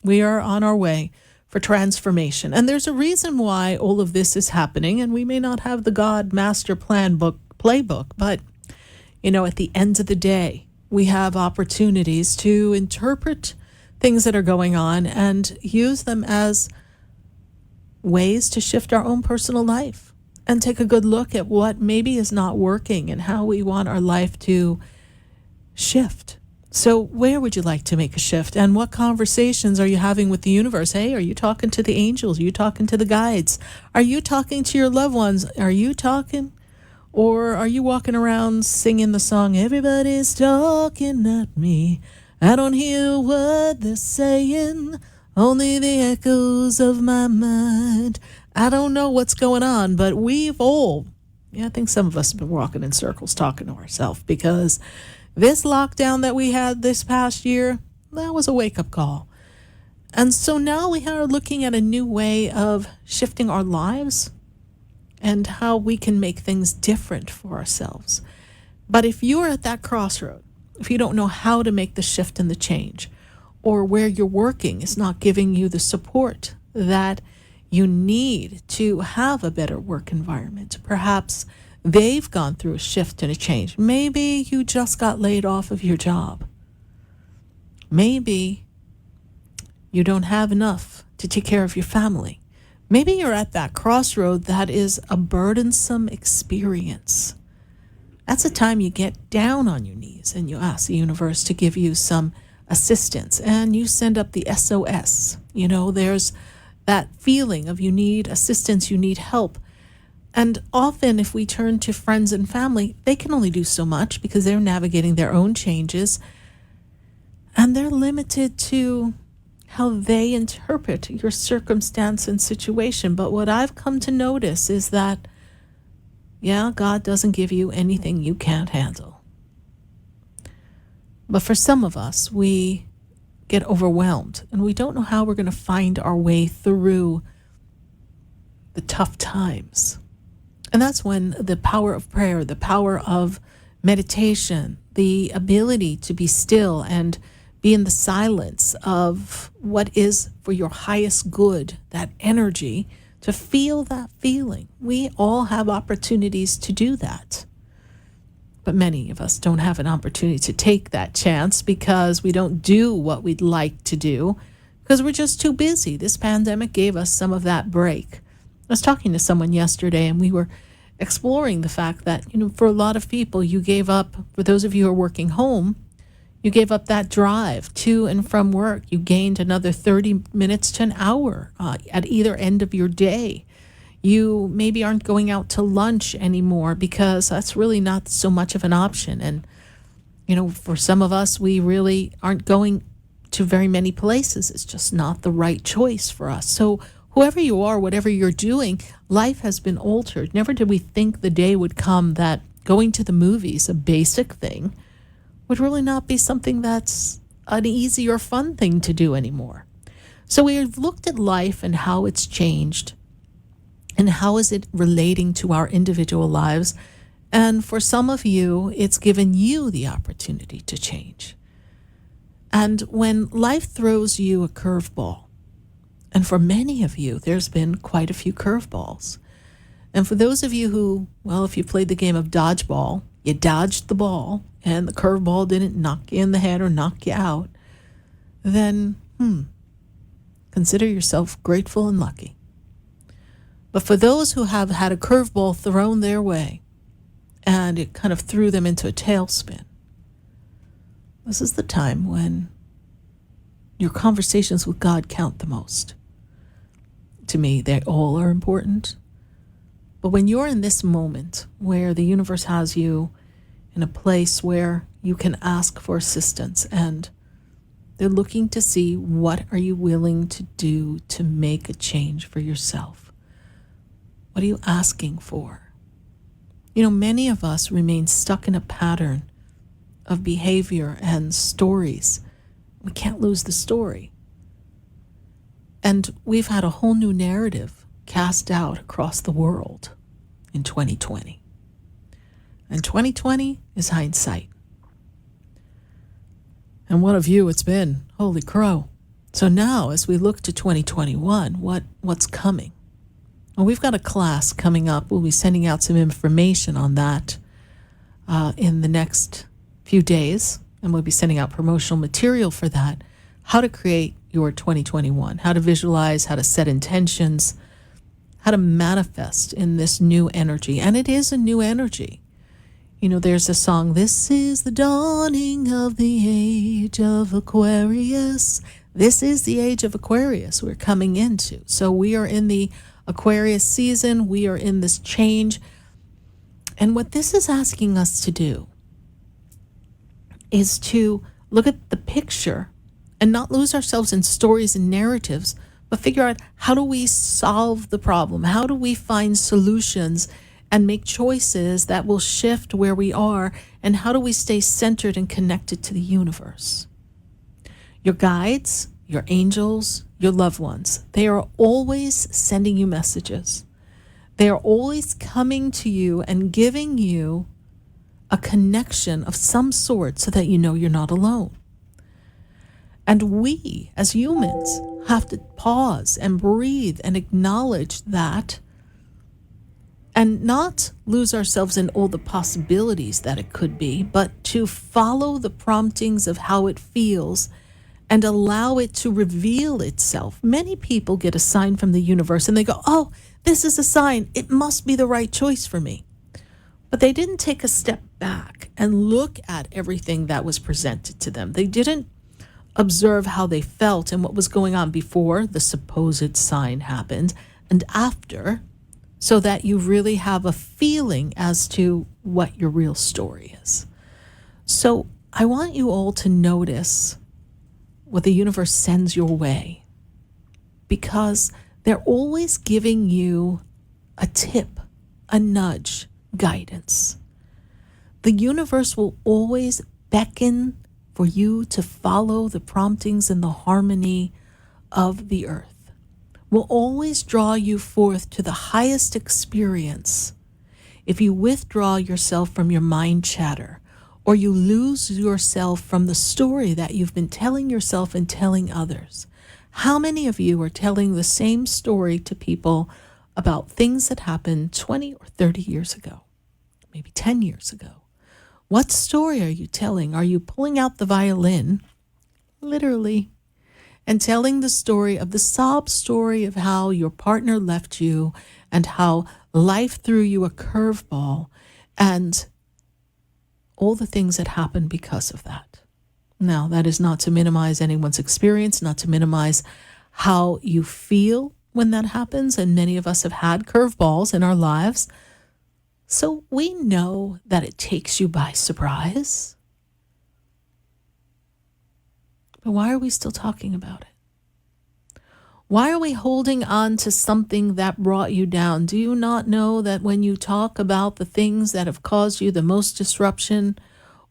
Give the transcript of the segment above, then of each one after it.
We are on our way for transformation. And there's a reason why all of this is happening. And we may not have the God master plan book playbook, but, at the end of the day, we have opportunities to interpret things that are going on and use them as ways to shift our own personal life and take a good look at what maybe is not working and how we want our life to shift. So where would you like to make a shift? And what conversations are you having with the universe? Hey, are you talking to the angels? Are you talking to the guides? Are you talking to your loved ones? Are you talking? Or are you walking around singing the song, everybody's talking at me. I don't hear what they're saying, only the echoes of my mind. I don't know what's going on, but we've all, I think some of us have been walking in circles talking to ourselves, because this lockdown that we had this past year, that was a wake-up call. And so now we are looking at a new way of shifting our lives and how we can make things different for ourselves. But if you're at that crossroad, if you don't know how to make the shift and the change, or where you're working is not giving you the support that you need to have a better work environment, perhaps they've gone through a shift and a change. Maybe you just got laid off of your job. Maybe you don't have enough to take care of your family. Maybe you're at that crossroad that is a burdensome experience. That's a time you get down on your knees and you ask the universe to give you some assistance, and you send up the SOS. There's that feeling of you need assistance, you need help. And often if we turn to friends and family, they can only do so much because they're navigating their own changes, and they're limited to how they interpret your circumstance and situation. But what I've come to notice is that, God doesn't give you anything you can't handle. But for some of us, we get overwhelmed and we don't know how we're going to find our way through the tough times. And that's when the power of prayer, the power of meditation, the ability to be still and be in the silence of what is for your highest good, that energy, to feel that feeling. We all have opportunities to do that. But many of us don't have an opportunity to take that chance because we don't do what we'd like to do because we're just too busy. This pandemic gave us some of that break. I was talking to someone yesterday and we were exploring the fact that, for a lot of people, you gave up, for those of you who are working home, you gave up that drive to and from work. You gained another 30 minutes to an hour at either end of your day. You maybe aren't going out to lunch anymore because that's really not so much of an option. And, for some of us, we really aren't going to very many places. It's just not the right choice for us. So whoever you are, whatever you're doing, life has been altered. Never did we think the day would come that going to the movies, a basic thing, would really not be something that's an easy or fun thing to do anymore. So we've looked at life and how it's changed and how is it relating to our individual lives. And for some of you, it's given you the opportunity to change. And when life throws you a curveball, and for many of you, there's been quite a few curveballs. And for those of you who, if you played the game of dodgeball, you dodged the ball and the curveball didn't knock you in the head or knock you out, then consider yourself grateful and lucky. But for those who have had a curveball thrown their way and it kind of threw them into a tailspin, this is the time when your conversations with God count the most. To me, they all are important. But when you're in this moment where the universe has you in a place where you can ask for assistance and they're looking to see what are you willing to do to make a change for yourself. What are you asking for? Many of us remain stuck in a pattern of behavior and stories. We can't lose the story. And we've had a whole new narrative cast out across the world in 2020. And 2020 is hindsight. And what a view it's been. Holy crow. So now, as we look to 2021, what's coming? Well, we've got a class coming up. We'll be sending out some information on that in the next few days, and we'll be sending out promotional material for that. How to create your 2021, how to visualize, how to set intentions, how to manifest in this new energy. And it is a new energy. You know, there's a song, "This is the dawning of the age of Aquarius." This is the age of Aquarius we're coming into. So we are in the Aquarius season. We are in this change. And what this is asking us to do is to look at the picture and not lose ourselves in stories and narratives, but figure out, how do we solve the problem? How do we find solutions and make choices that will shift where we are? And how do we stay centered and connected to the universe? Your guides, your angels, your loved ones, they are always sending you messages. They are always coming to you and giving you a connection of some sort so that you know you're not alone. And we, as humans, have to pause and breathe and acknowledge that, and not lose ourselves in all the possibilities that it could be, but to follow the promptings of how it feels and allow it to reveal itself. Many people get a sign from the universe and they go, "Oh, this is a sign. It must be the right choice for me." But they didn't take a step back and look at everything that was presented to them. They didn't observe how they felt and what was going on before the supposed sign happened and after, so that you really have a feeling as to what your real story is. So I want you all to notice what the universe sends your way, because they're always giving you a tip, a nudge, guidance. The universe will always beckon for you to follow the promptings and the harmony of the earth. Will always draw you forth to the highest experience if you withdraw yourself from your mind chatter, or you lose yourself from the story that you've been telling yourself and telling others. How many of you are telling the same story to people about things that happened 20 or 30 years ago, maybe 10 years ago? What story are you telling? Are you pulling out the violin, literally, and telling the story of the sob story of how your partner left you and how life threw you a curveball and all the things that happened because of that? Now, that is not to minimize anyone's experience, not to minimize how you feel when that happens. And many of us have had curveballs in our lives. So we know that it takes you by surprise. But why are we still talking about it? Why are we holding on to something that brought you down? Do you not know that when you talk about the things that have caused you the most disruption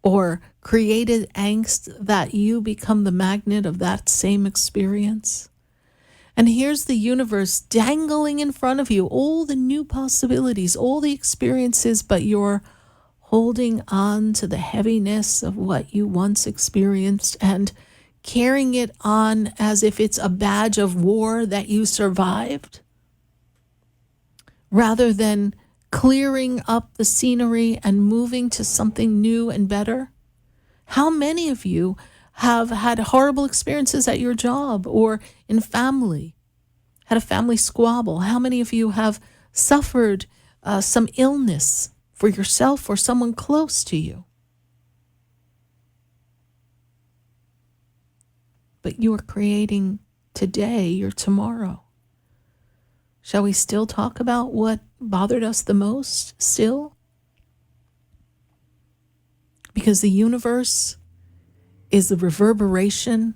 or created angst, that you become the magnet of that same experience? And here's the universe dangling in front of you, all the new possibilities, all the experiences, but you're holding on to the heaviness of what you once experienced and carrying it on as if it's a badge of war that you survived, rather than clearing up the scenery and moving to something new and better. How many of you have had horrible experiences at your job or in family, had a family squabble? How many of you have suffered some illness for yourself or someone close to you? But you are creating today your tomorrow. Shall we still talk about what bothered us the most still? Because the universe is the reverberation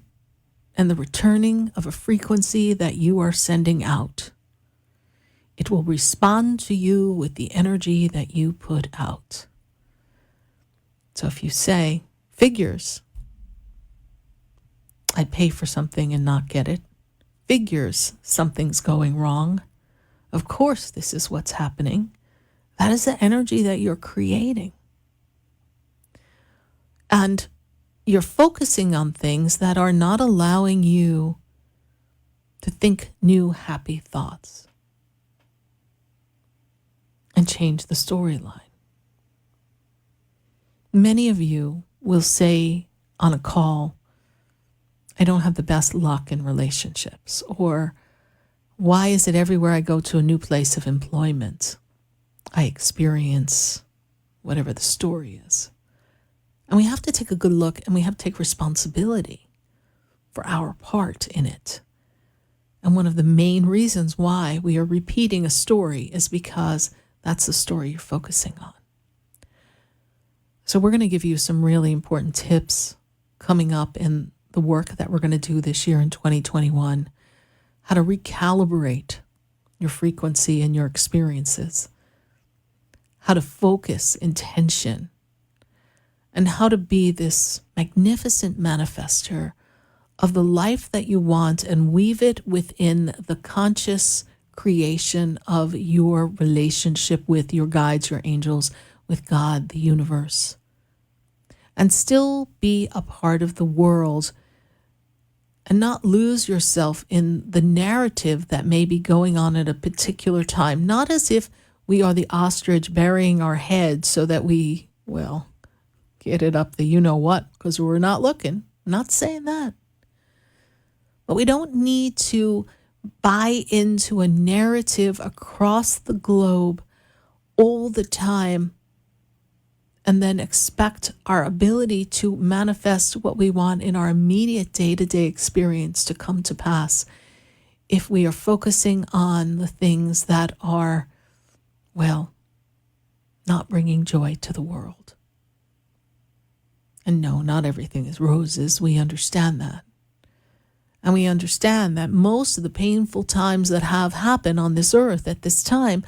and the returning of a frequency that you are sending out. It will respond to you with the energy that you put out. So if you say, figures, I'd pay for something and not get it. Figures, something's going wrong. Of course, this is what's happening. That is the energy that you're creating. And you're focusing on things that are not allowing you to think new, happy thoughts and change the storyline. Many of you will say on a call, I don't have the best luck in relationships, or why is it everywhere I go to a new place of employment, I experience whatever the story is. And we have to take a good look, and we have to take responsibility for our part in it. And one of the main reasons why we are repeating a story is because that's the story you're focusing on. So we're going to give you some really important tips coming up in the work that we're going to do this year in 2021, how to recalibrate your frequency and your experiences, how to focus intention, and how to be this magnificent manifester of the life that you want and weave it within the conscious creation of your relationship with your guides, your angels, with God, the universe, and still be a part of the world and not lose yourself in the narrative that may be going on at a particular time, not as if we are the ostrich burying our head so that we, get it up the you-know-what, because we're not looking. I'm not saying that. But we don't need to buy into a narrative across the globe all the time and then expect our ability to manifest what we want in our immediate day-to-day experience to come to pass if we are focusing on the things that are, not bringing joy to the world. And no, not everything is roses. We understand that. And we understand that most of the painful times that have happened on this earth at this time,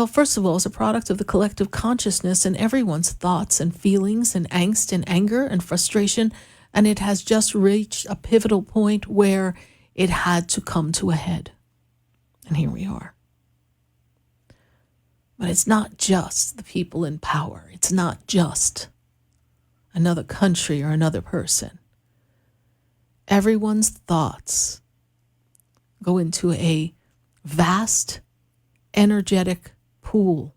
first of all, is a product of the collective consciousness and everyone's thoughts and feelings and angst and anger and frustration. And it has just reached a pivotal point where it had to come to a head. And here we are. But it's not just the people in power. It's not just another country or another person. Everyone's thoughts go into a vast energetic pool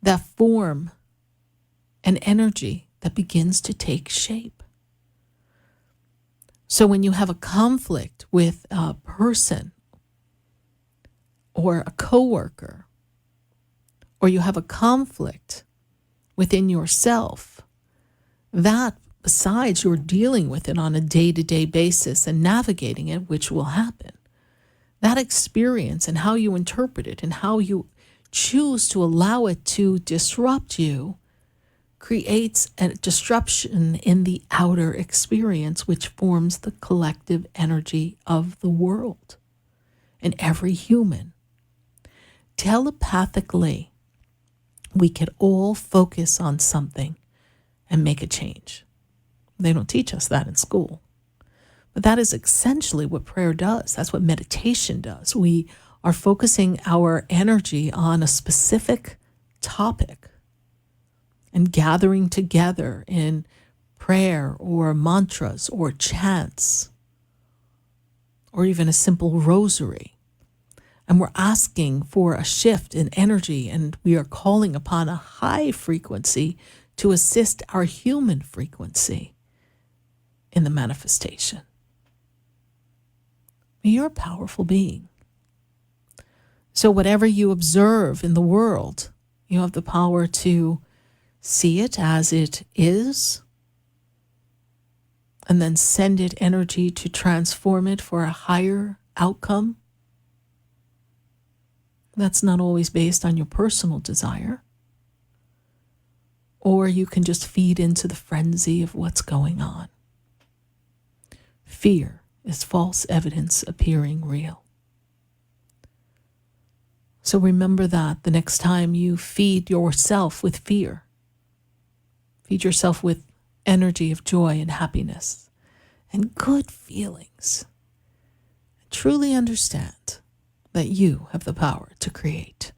that form an energy that begins to take shape. So when you have a conflict with a person or a coworker, or you have a conflict within yourself, that besides you're dealing with it on a day-to-day basis and navigating it, which will happen, that experience and how you interpret it and how you choose to allow it to disrupt you creates a disruption in the outer experience, which forms the collective energy of the world and every human. Telepathically, we could all focus on something and make a change. They don't teach us that in school. But that is essentially what prayer does. That's what meditation does. We are focusing our energy on a specific topic and gathering together in prayer or mantras or chants or even a simple rosary. And we're asking for a shift in energy, and we are calling upon a high frequency to assist our human frequency in the manifestation. You're a powerful being. So whatever you observe in the world, you have the power to see it as it is and then send it energy to transform it for a higher outcome. That's not always based on your personal desire. Or you can just feed into the frenzy of what's going on. Fear is false evidence appearing real. So remember that the next time you feed yourself with fear, feed yourself with energy of joy and happiness and good feelings. Truly understand that you have the power to create.